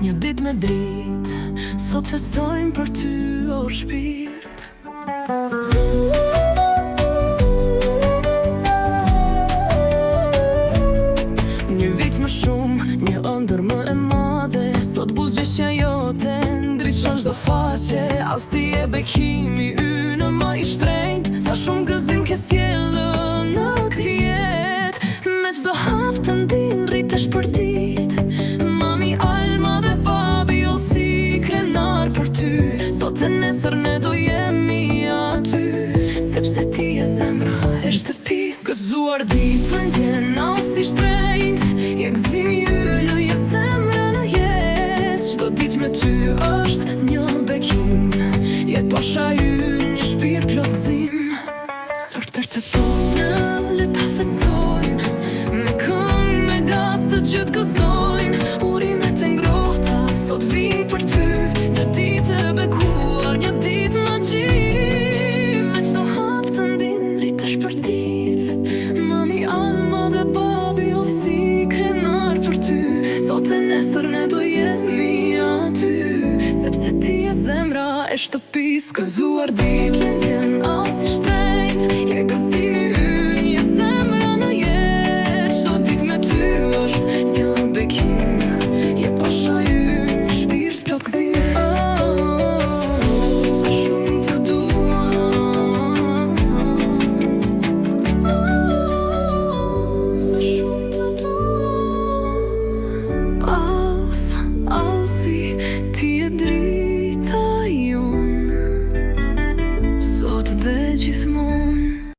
Një dit me drit, sot festojmë për ty o shpirt. Një vit më shumë, një ëndër më e madhe. Sot buzëqeshja jote ndriçon çdo faqe. As ti e bekimi ynë më i shtrenjtë. Sa shumë gëzim ke sjellën në këtë jetë. Me çdo hap të ndin rritesh për ditë. Mami Alma dhe babi o si krenar për ty. Sot e nesër ne do jemi aty. Sepse ti e zemra e shtëpisë. Gëzuar ditën t'jena si shtrenjtë. Je gëzimi ynë, je zemra në jetë. Çdo ditë me ty është një bekim. Jetë pasha ynë, një shpirt plotësim. Sërtër të tonë, le ta festojmë. Me këngë, me gaz të gjithë gëzojmë. Urimet e ngrohta sot vinë për ty. Një ditë e bekuar, një ditë magji. Me çdo hap të ndin rritesh për ditë. Mami Alma dhe babi o si krenar për ty. Sot e nesër ne do jemi aty. Sepse ti e zemra e shtëpisë.